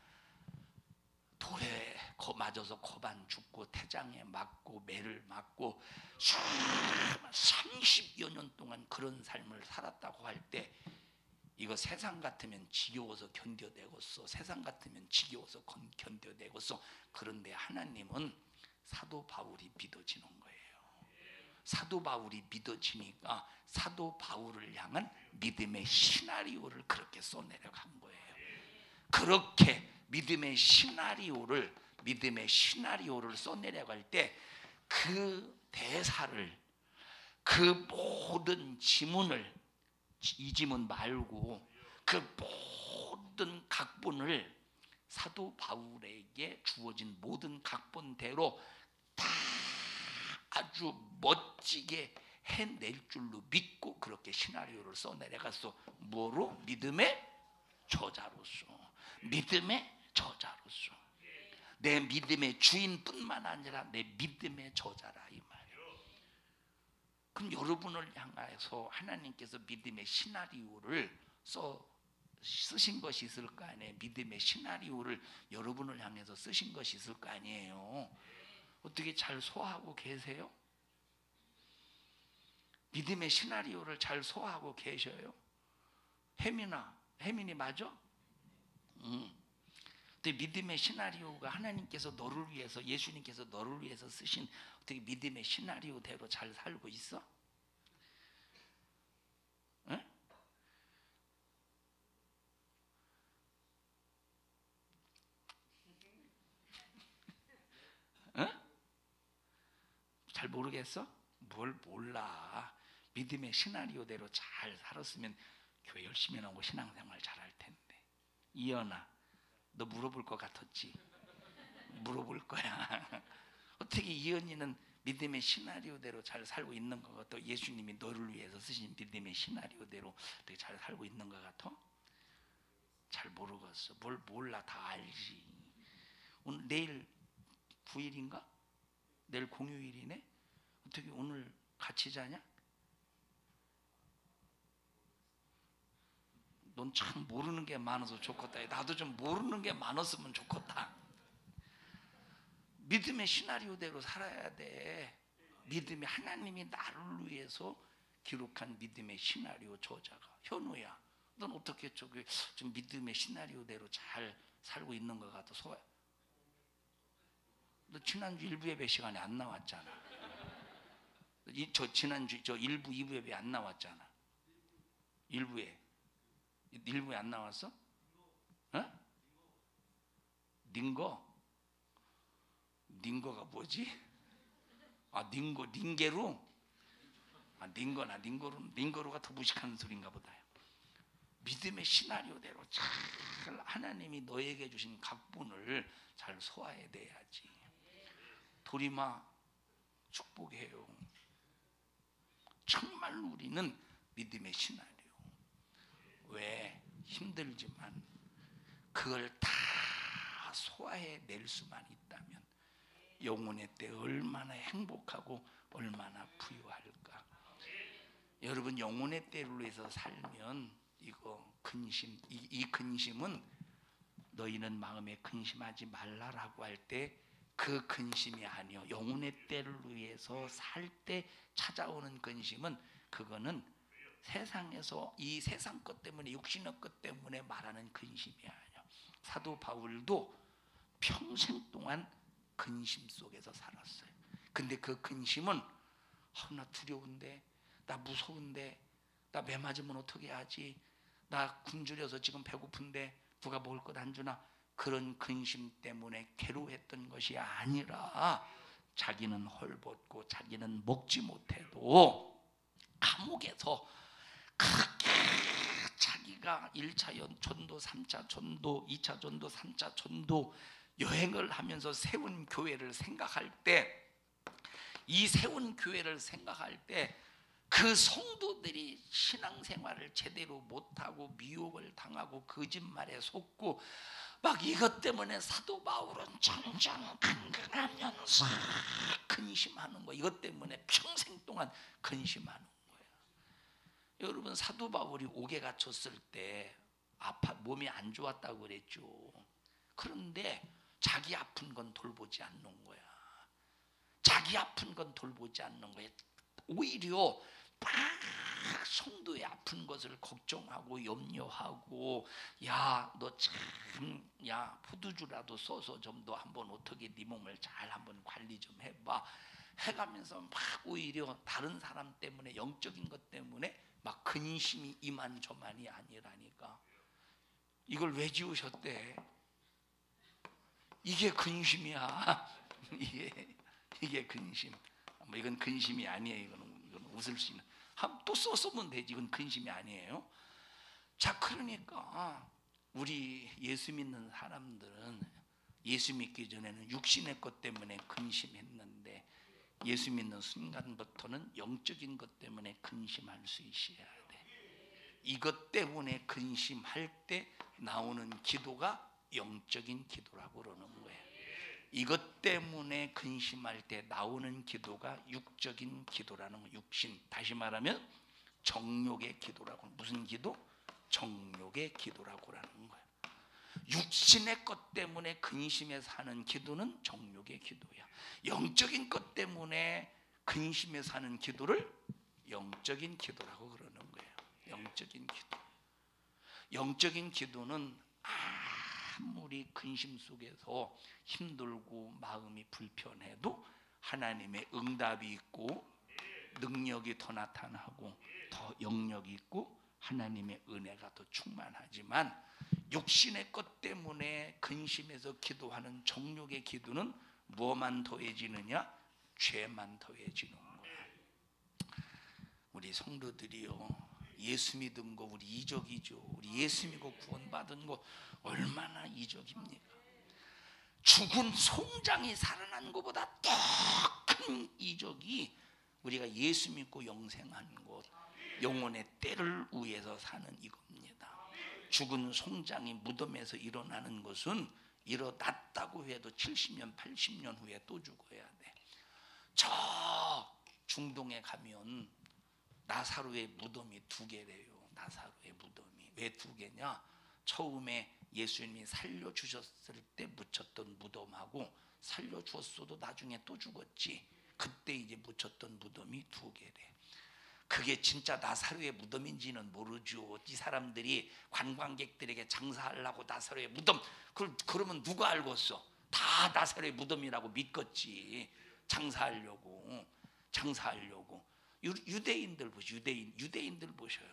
돌에 맞아서 거반 죽고, 태장에 맞고, 매를 맞고 30여 년 동안 그런 삶을 살았다고 할 때, 이거 세상 같으면 지겨워서 견뎌내겠어. 세상 같으면 지겨워서 견뎌내겠어. 그런데 하나님은 사도 바울이 믿어지는 거예요. 사도 바울이 믿어지니까 사도 바울을 향한 믿음의 시나리오를 그렇게 써내려간 거예요. 그렇게 믿음의 시나리오를 써내려갈 때 그 대사를, 그 모든 지문을, 이 지문 말고 그 모든 각본을 사도 바울에게 주어진 모든 각본대로 다 아주 멋지게 해낼 줄로 믿고 그렇게 시나리오를 써내려갔어. 뭐로? 믿음의 저자로서. 믿음의 저자로서. 내 믿음의 주인뿐만 아니라 내 믿음의 저자라 이 말이에요. 그럼 여러분을 향해서 하나님께서 믿음의 시나리오를 쓰신 것이 있을 거 아니에요. 믿음의 시나리오를 여러분을 향해서 쓰신 것이 있을 거 아니에요. 어떻게 잘 소화하고 계세요? 믿음의 시나리오를 잘 소화하고 계셔요? 혜민이 맞아? 근데 믿음의 시나리오가 하나님께서 너를 위해서, 예수님께서 너를 위해서 쓰신 어떻게 믿음의 시나리오대로 잘 살고 있어? 응? 응? 잘 모르겠어? 뭘 몰라. 믿음의 시나리오대로 잘 살았으면 교회 열심히 나오고 신앙생활 잘할 텐데. 이연아, 너 물어볼 것 같았지? 물어볼 거야. 어떻게 이연이는 믿음의 시나리오대로 잘 살고 있는 것 같아? 예수님이 너를 위해서 쓰신 믿음의 시나리오대로 되게 잘 살고 있는 것 같아? 잘 모르겠어. 뭘 몰라. 다 알지. 오늘 내일 9일인가? 내일 공휴일이네? 어떻게 오늘 같이 자냐? 넌 참 모르는 게 많아서 좋겠다. 나도 좀 모르는 게 많았으면 좋겠다. 믿음의 시나리오대로 살아야 돼. 믿음이 하나님이 나를 위해서 기록한 믿음의 시나리오 저자가. 현우야, 넌 어떻게 좀 믿음의 시나리오대로 잘 살고 있는 것 같아? 너 지난주 1부 예배 시간에 안 나왔잖아. 지난주 1부 2부 예배 안 나왔잖아. 1부에 안 나왔어? 어? 닌거가 뭐지? 닌게루? 닌거루가 더 무식한 소리인가 보다. 믿음의 시나리오대로 잘 하나님이 너에게 주신 각본을 잘 소화해 내야지. 도리마 축복해요. 정말 우리는 믿음의 시나리오. 왜? 힘들지만 그걸 다 소화해 낼 수만 있다면 영혼의 때 얼마나 행복하고 얼마나 부유할까. 여러분, 영혼의 때를 위해서 살면 이거 근심, 이 근심은 너희는 마음에 근심하지 말라라고 할 때 그 근심이 아니요, 영혼의 때를 위해서 살 때 찾아오는 근심은, 그거는 세상에서 이 세상 것 때문에, 육신의 것 때문에 말하는 근심이 아니야. 사도 바울도 평생 동안 근심 속에서 살았어요. 근데 그 근심은 나 두려운데, 나 무서운데, 나 매 맞으면 어떻게 하지, 나 굶주려서 지금 배고픈데 누가 먹을 것 안 주나, 그런 근심 때문에 괴로워했던 것이 아니라 자기는 헐벗고 자기는 먹지 못해도 감옥에서 그렇게 자기가 1차 전도, 3차 전도, 2차 전도, 3차 전도 여행을 하면서 세운 교회를 생각할 때, 이 세운 교회를 생각할 때 그 성도들이 신앙생활을 제대로 못하고 미혹을 당하고 거짓말에 속고 막 이것 때문에 사도 바울은 점점 근근하면서 근심하는 거야. 이것 때문에 평생 동안 근심하는 거야. 여러분, 사도 바울이 옥에 갇혔을 때 몸이 안 좋았다고 그랬죠. 그런데 자기 아픈 건 돌보지 않는 거야. 자기 아픈 건 돌보지 않는 거야. 오히려 막 성도의 아픈 것을 걱정하고 염려하고, 야, 너 참, 야, 포도주라도 써서 좀 더 한번 어떻게 네 몸을 잘 한번 관리 좀 해봐 해가면서 막 오히려 다른 사람 때문에, 영적인 것 때문에 막 근심이 이만저만이 아니라니까. 이걸 왜 지우셨대? 이게 근심이야. 이게 근심. 뭐 이건 근심이 아니에요. 이건 웃을 수 있는. 또 써쓰면 되지. 이건 근심이 아니에요. 자, 그러니까 우리 예수 믿는 사람들은 예수 믿기 전에는 육신의 것 때문에 근심했는데, 예수 믿는 순간부터는 영적인 것 때문에 근심할 수 있어야 돼. 이것 때문에 근심할 때 나오는 기도가 영적인 기도라고 그러는 거예요. 이것 때문에 근심할 때 나오는 기도가 육적인 기도라는 거. 육신, 다시 말하면 정욕의 기도라고. 무슨 기도? 정욕의 기도라고 하는 거예요. 육신의 것 때문에 근심해서 하는 기도는 정욕의 기도야. 영적인 것 때문에 근심해서 하는 기도를 영적인 기도라고 그러는 거예요. 영적인 기도. 영적인 기도는 아무리 근심 속에서 힘들고 마음이 불편해도 하나님의 응답이 있고 능력이 더 나타나고 더 영역이 있고 하나님의 은혜가 더 충만하지만, 육신의 것 때문에 근심해서 기도하는 정욕의 기도는 무엇만 더해지느냐? 죄만 더해지는 거야. 우리 성도들이요, 예수 믿은 거 우리 이적이죠. 우리 예수 믿고 구원받은 거 얼마나 이적입니까? 죽은 송장이 살아난 것보다 더 큰 이적이 우리가 예수 믿고 영생한 것, 영혼의 때를 위해서 사는 이겁니다. 죽은 송장이 무덤에서 일어나는 것은 일어났다고 해도 70년 80년 후에 또 죽어야 돼. 저 중동에 가면 나사로의 무덤이 2개래요. 나사로의 무덤이 왜 2개냐? 처음에 예수님이 살려주셨을 때 묻혔던 무덤하고 살려주었어도 나중에 또 죽었지, 그때 이제 묻혔던 무덤이 2개래. 그게 진짜 나사로의 무덤인지는 모르죠. 이 사람들이 관광객들에게 장사하려고 나사로의 무덤, 그러면 누가 알겠어? 다 나사로의 무덤이라고 믿겠지. 장사하려고. 유대인들 보시죠. 유대인들 보셔요.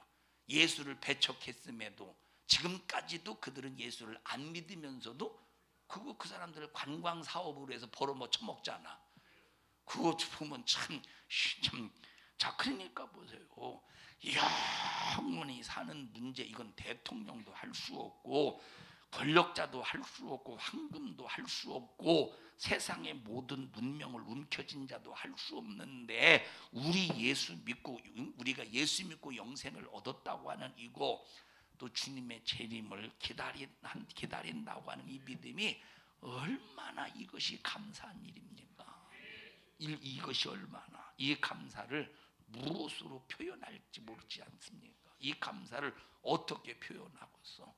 예수를 배척했음에도 지금까지도 그들은 예수를 안 믿으면서도 그 사람들을 관광 사업으로 해서 벌어 처먹잖아. 그거 보면 참. 자, 그러니까 보세요. 영원히 사는 문제, 이건 대통령도 할 수 없고 권력자도 할 수 없고 황금도 할 수 없고 세상의 모든 문명을 움켜쥔 자도 할 수 없는데, 우리가 예수 믿고 영생을 얻었다고 하는 이거, 또 주님의 재림을 기다린다고 하는 이 믿음이 얼마나 이것이 감사한 일입니까? 이것이 얼마나, 이 감사를 무엇으로 표현할지 모르지 않습니까? 이 감사를 어떻게 표현하고서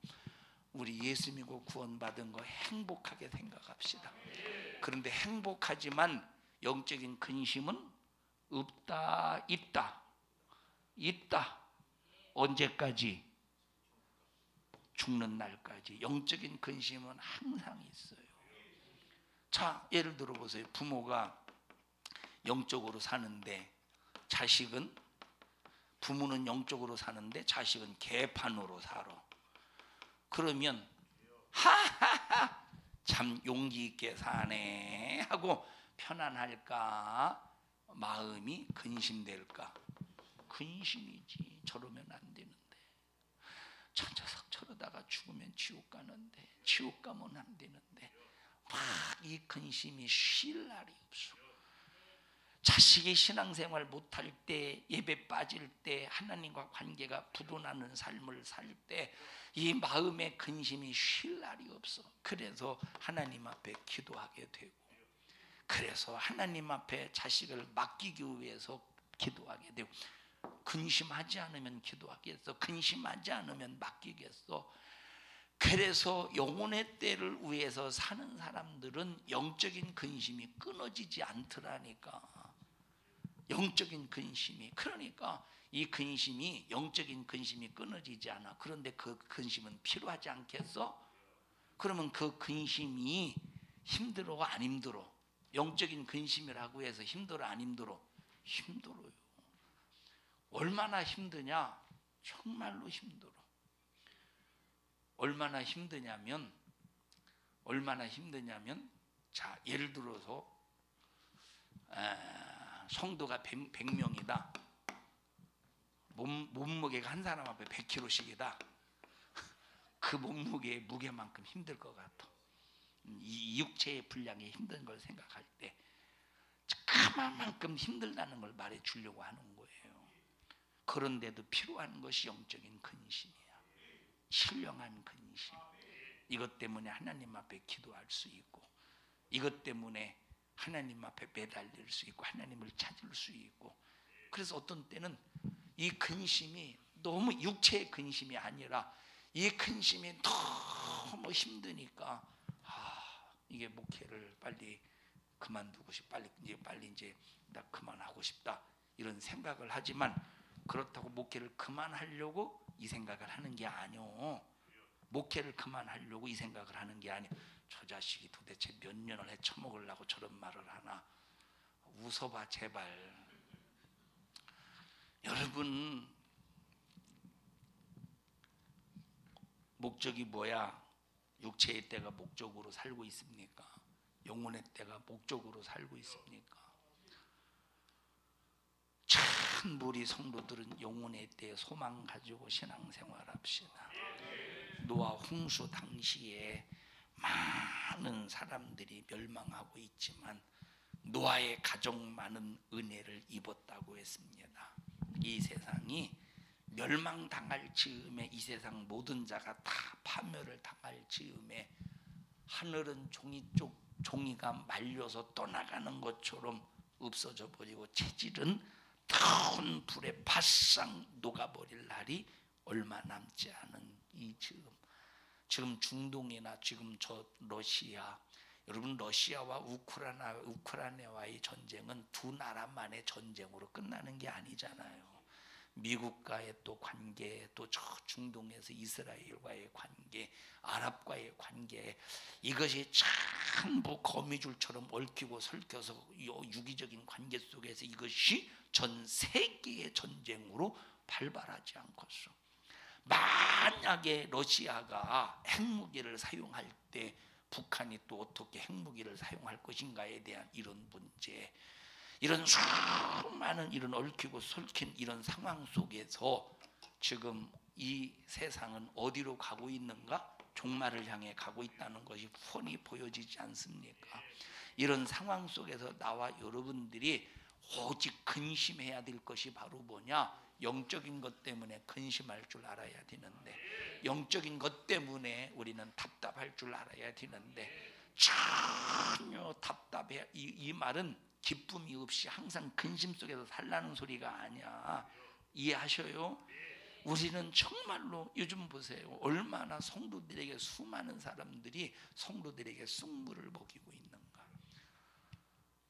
우리 예수 믿고 구원받은 거 행복하게 생각합시다. 그런데 행복하지만 영적인 근심은 없다. 있다. 언제까지? 죽는 날까지. 영적인 근심은 항상 있어요. 자, 예를 들어 보세요. 부모가 영적으로 사는데 부모는 영적으로 사는데 자식은 개판으로 살아. 그러면 하하하 참 용기 있게 사네 하고 편안할까? 마음이 근심될까? 근심이지. 저러면 안 되는데. 저 녀석 저러다가 죽으면 지옥 가는데, 지옥 가면 안 되는데, 막 이 근심이 쉴 날이 없어. 자식이 신앙생활 못할 때, 예배 빠질 때, 하나님과 관계가 부도나는 삶을 살 때 이 마음의 근심이 쉴 날이 없어. 그래서 하나님 앞에 기도하게 되고, 그래서 하나님 앞에 자식을 맡기기 위해서 기도하게 되고, 근심하지 않으면 기도하겠어? 근심하지 않으면 맡기겠어? 그래서 영혼의 때를 위해서 사는 사람들은 영적인 근심이 끊어지지 않더라니까. 영적인 근심이. 그러니까 이 근심이, 영적인 근심이 끊어지지 않아. 그런데 그 근심은 필요하지 않겠어? 그러면 그 근심이 힘들어 안 힘들어? 영적인 근심이라고 해서 힘들어 안 힘들어? 힘들어요. 얼마나 힘드냐? 정말로 힘들어. 얼마나 힘드냐면 자, 예를 들어서 성도가 100명이다. 몸무게가 한 사람 앞에 100kg씩이다. 그 몸무게의 무게만큼 힘들 것 같아. 이 육체의 분량이 힘든 걸 생각할 때 그만큼 힘들다는 걸 말해 주려고 하는 거예요. 그런데도 필요한 것이 영적인 근심이야. 신령한 근심. 이것 때문에 하나님 앞에 기도할 수 있고, 이것 때문에 하나님 앞에 매달릴 수 있고 하나님을 찾을 수 있고, 그래서 어떤 때는 이 근심이 너무 육체의 근심이 아니라 이 근심이 너무 힘드니까 이게 목회를 빨리 그만두고 빨리 이제 나 그만하고 싶다 이런 생각을 하지만, 그렇다고 목회를 그만하려고 이 생각을 하는 게 아니오. 목회를 그만하려고 이 생각을 하는 게 아니오. 저 자식이 도대체 몇 년을 헤쳐먹으려고 저런 말을 하나. 웃어봐 제발. 여러분, 목적이 뭐야? 육체의 때가 목적으로 살고 있습니까? 영혼의 때가 목적으로 살고 있습니까? 참 우리 성도들은 영혼의 때에 소망 가지고 신앙생활합시다. 노아 홍수 당시에 많은 사람들이 멸망하고 있지만 노아의 가족만은 은혜를 입었다고 했습니다. 이 세상이 멸망당할 즈음에, 이 세상 모든 자가 다 파멸을 당할 즈음에 하늘은 종이가 말려서 떠나가는 것처럼 없어져 버리고 체질은 뜨거운 불에 바싹 녹아버릴 날이 얼마 남지 않은 이 지금 중동이나 지금 저 러시아, 여러분 러시아와 우크라이나와의 전쟁은 두 나라만의 전쟁으로 끝나는 게 아니잖아요. 미국과의 또 관계, 또 저 중동에서 이스라엘과의 관계, 아랍과의 관계, 이것이 전부 거미줄처럼 얽히고 설켜서 유기적인 관계 속에서 이것이 전 세계의 전쟁으로 발발하지 않고서, 만약에 러시아가 핵무기를 사용할 때 북한이 또 어떻게 핵무기를 사용할 것인가에 대한 이런 문제, 이런 수많은 이런 얽히고 설킨 이런 상황 속에서 지금 이 세상은 어디로 가고 있는가? 종말을 향해 가고 있다는 것이 훤히 보여지지 않습니까? 이런 상황 속에서 나와 여러분들이 오직 근심해야 될 것이 바로 뭐냐? 영적인 것 때문에 근심할 줄 알아야 되는데, 영적인 것 때문에 우리는 답답할 줄 알아야 되는데, 전혀 답답해. 이 말은 기쁨이 없이 항상 근심 속에서 살라는 소리가 아니야. 이해하셔요? 우리는 정말로 요즘 보세요. 얼마나 성도들에게, 수많은 사람들이 성도들에게 쑥물을 먹이고 있는가.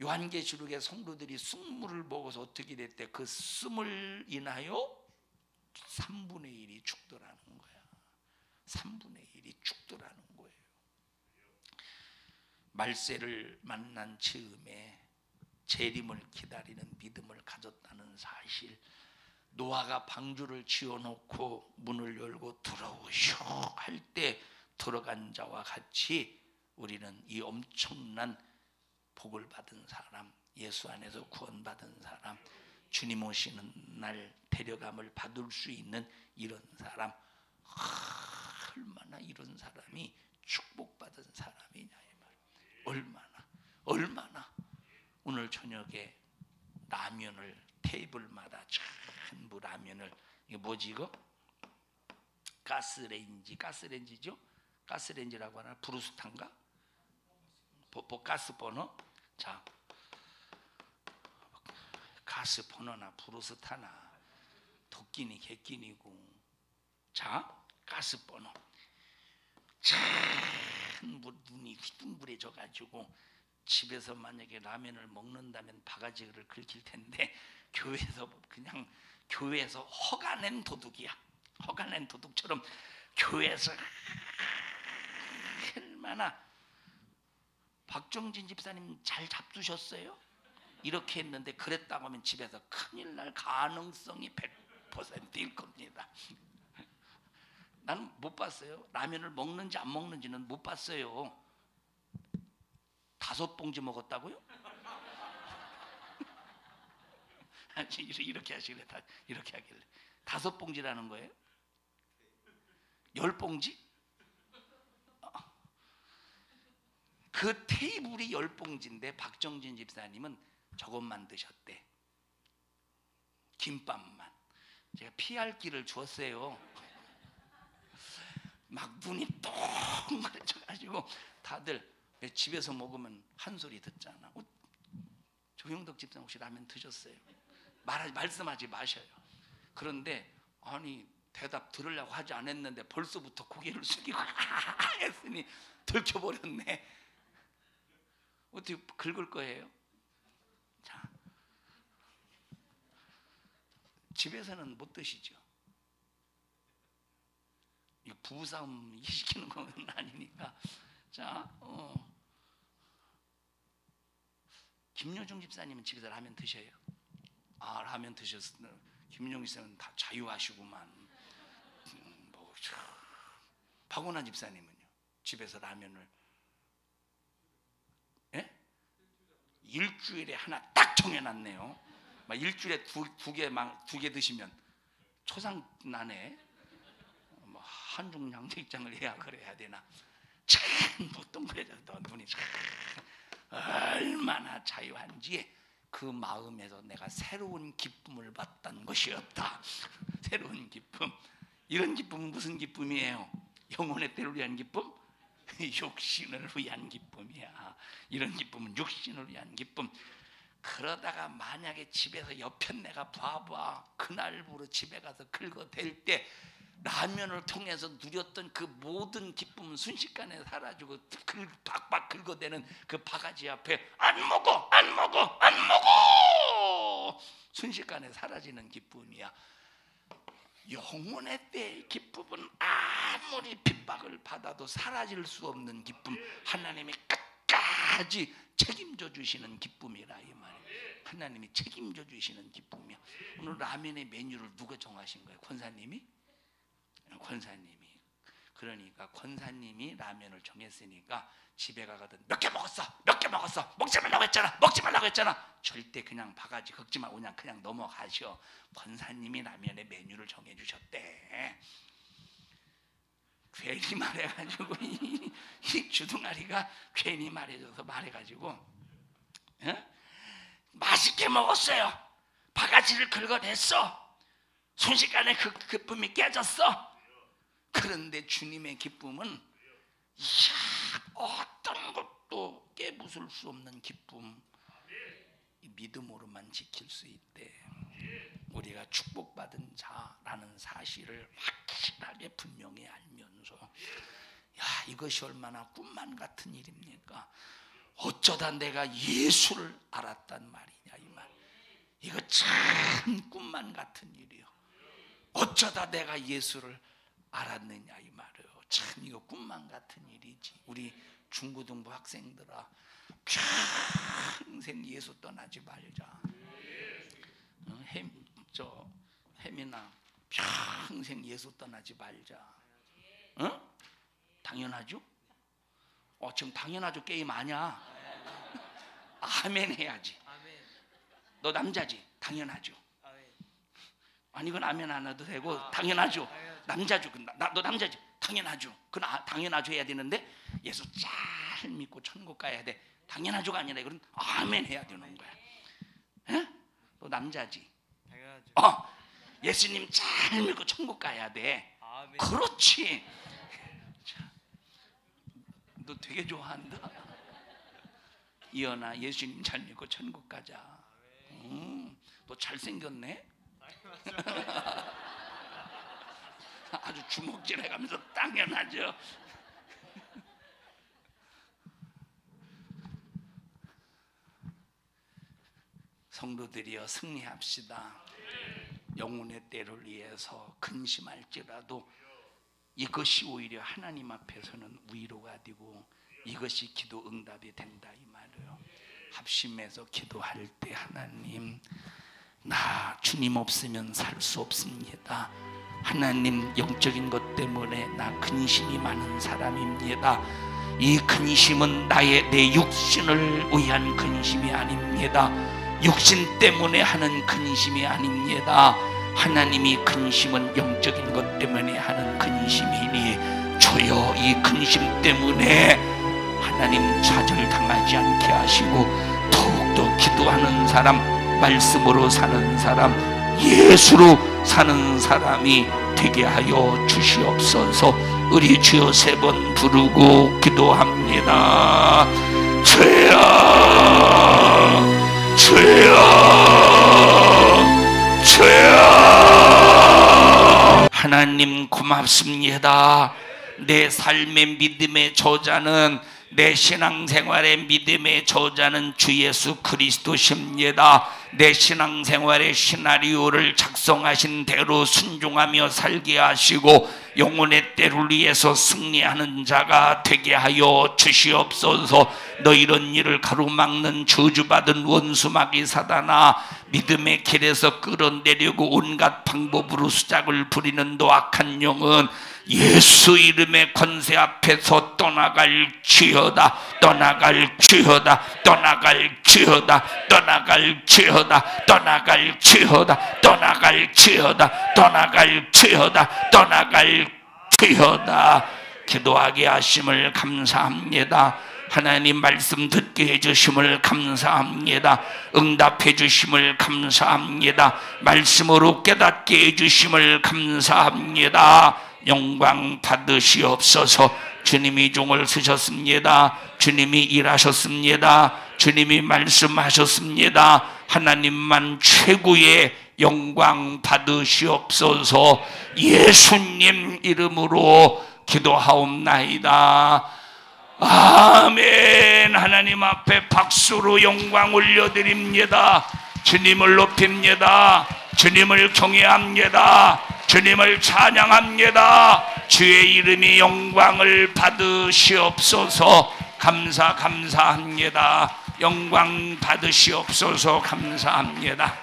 요한계시록에 성도들이 쑥물을 먹어서 어떻게 됐대? 그 쑥을 인하여 3분의 1이 죽더라는 거야. 3분의 1이 죽더라는 거예요. 말세를 만난 즈음에 재림을 기다리는 믿음을 가졌다는 사실, 노아가 방주를 지어놓고 문을 열고 들어오쇼 할 때 들어간 자와 같이 우리는 이 엄청난 복을 받은 사람, 예수 안에서 구원받은 사람, 주님 오시는 날 데려감을 받을 수 있는 이런 사람, 얼마나 이런 사람이 축복받은 사람이냐 이 말. 얼마나 오늘 저녁에 라면을 테이블마다 전부 라면을, 이게 뭐지 이거? 가스레인지죠? 가스레인지라고 하나? 브루스탄가? 가스 버너? 자, 가스 버너나 브루스타나 도끼니 개끼니고, 자, 가스 버너 전부 눈이 휘둥그레져 가지고 집에서 만약에 라면을 먹는다면 바가지를 긁힐 텐데, 교회에서 허가낸 도둑이야. 허가낸 도둑처럼 교회에서 얼마나 박정진 집사님 잘 잡수셨어요? 이렇게 했는데 그랬다고 하면 집에서 큰일 날 가능성이 100%일 겁니다. 나는 못 봤어요. 라면을 먹는지 안 먹는지는 못 봤어요. 5봉지 먹었다고요? 이렇게 하시길래, 이렇게 하길래 5봉지라는 거예요? 10봉지? 그 테이블이 10봉지인데 박정진 집사님은 저것만 드셨대. 김밥만. 제가 피할 길을 주었어요. 막 눈이 똥그래져가지고 다들 집에서 먹으면 한 소리 듣잖아. 조영덕 집사님 혹시 라면 드셨어요? 말씀하지 마셔요. 그런데 아니 대답 들으려고 하지 않았는데 벌써부터 고개를 숙이고 했으니 들켜버렸네. 어떻게 긁을 거예요? 자, 집에서는 못 드시죠. 이거 부부싸움 시키는 건 아니니까. 자, 김여중 집사님은 집에서 라면 드셔요? 아, 라면 드셨으면 김여중 집사님은 다 자유하시구만. 박원환 집사님은요? 집에서 라면을 일주일에 하나 딱 정해놨네요. 막 일주일에 두 개 드시면 초상 나네. 뭐 한중 양식장을 예약을 해야 되나? 참 보통 그래도 눈이 참 얼마나 자유한지 그 마음에서 내가 새로운 기쁨을 받던 것이었다. 새로운 기쁨. 이런 기쁨은 무슨 기쁨이에요? 영혼의 때를 위한 기쁨? 육신을 위한 기쁨이야. 이런 기쁨은 육신을 위한 기쁨. 그러다가 만약에 집에서 옆편 내가 봐봐 그날부로 집에 가서 긁어댈 때 라면을 통해서 누렸던 그 모든 기쁨은 순식간에 사라지고 박박 긁어대는 그 바가지 앞에 안 먹어 순식간에 사라지는 기쁨이야. 영혼의 때의 기쁨은 아무리 핍박을 받아도 사라질 수 없는 기쁨. 하나님이 끝까지 책임져 주시는 기쁨이라 이 말이에요. 하나님이 책임져 주시는 기쁨이야. 오늘 라면의 메뉴를 누가 정하신 거예요? 권사님이? 권사님이. 그러니까 권사님이 라면을 정했으니까 집에 가거든 몇 개 먹었어 먹지 말라고 했잖아 절대 그냥 바가지 긁지 말고 그냥 넘어가셔. 권사님이 라면의 메뉴를 정해 주셨대. 괜히 말해가지고 이 주둥아리가 괜히 말해가지고 맛있게 먹었어요. 바가지를 긁어냈어. 순식간에 그 기쁨이 깨졌어. 그런데 주님의 기쁨은 어떤 것도 깨부술 수 없는 기쁨. 믿음으로만 지킬 수 있대. 우리가 축복받은 자라는 사실을 확실하게 분명히 알면서 이것이 얼마나 꿈만 같은 일입니까? 어쩌다 내가 예수를 알았단 말이냐 이 말. 이거 참 꿈만 같은 일이요. 어쩌다 내가 예수를 알았느냐 이 말이에요. 참 이거 꿈만 같은 일이지. 우리 중고등부 학생들아 평생 예수 떠나지 말자. 혜민아 평생 예수 떠나지 말자. 당연하죠? 지금 당연하죠 게임 아니야. 아멘 해야지. 너 남자지? 당연하죠. 아니 그건 아멘 안 해도 되고 당연하죠. 남자죠. 너 남자지? 당연하죠. 그건 당연하죠 해야 되는데 예수 잘 믿고 천국 가야 돼. 당연하죠가 아니라 이건 아멘 해야 되는 거야. 너 남자지? 당연하죠. 예수님 잘 믿고 천국 가야 돼. 아멘. 그렇지. 너 되게 좋아한다. 이현아 예수님 잘 믿고 천국 가자. 너 잘생겼네. 아주 주먹질해가면서 당연하죠. 성도들이여 승리합시다. 영혼의 때를 위해서 근심할지라도 이것이 오히려 하나님 앞에서는 위로가 되고 이것이 기도 응답이 된다 이 말이에요. 합심해서 기도할 때 하나님 나 주님 없으면 살 수 없습니다. 하나님 영적인 것 때문에 나 근심이 많은 사람입니다. 이 근심은 내 육신을 위한 근심이 아닙니다. 육신 때문에 하는 근심이 아닙니다. 하나님이 근심은 영적인 것 때문에 하는 근심이니 주여 이 근심 때문에 하나님 좌절당하지 않게 하시고 더욱더 기도하는 사람, 말씀으로 사는 사람, 예수로 사는 사람이 되게 하여 주시옵소서. 우리 주여 3번 부르고 기도합니다. 주여, 주여, 주여. 하나님 고맙습니다. 내 삶의 믿음의 저자는, 내 신앙생활의 믿음의 저자는 주 예수 그리스도십니다. 내 신앙생활의 시나리오를 작성하신 대로 순종하며 살게 하시고 영혼의 때를 위해서 승리하는 자가 되게 하여 주시옵소서. 너 이런 일을 가로막는 저주받은 원수마귀 사단아, 믿음의 길에서 끌어내려고 온갖 방법으로 수작을 부리는 노악한 영은 예수 이름의 권세 앞에서 떠나갈지어다, 떠나갈지어다, 떠나갈지어다, 떠나갈지어다, 떠나갈지어다, 떠나갈지어다, 떠나갈지어다, 떠나갈지어다. 기도하게 하심을 감사합니다. 하나님 말씀 듣게 해주심을 감사합니다. 응답해 주심을 감사합니다. 말씀으로 깨닫게 해주심을 감사합니다. 영광 받으시옵소서. 주님이 종을 쓰셨습니다. 주님이 일하셨습니다. 주님이 말씀하셨습니다. 하나님만 최고의 영광 받으시옵소서. 예수님 이름으로 기도하옵나이다. 아멘. 하나님 앞에 박수로 영광 올려드립니다. 주님을 높입니다. 주님을 경외합니다. 주님을 찬양합니다. 주의 이름이 영광을 받으시옵소서. 감사합니다. 영광 받으시옵소서. 감사합니다.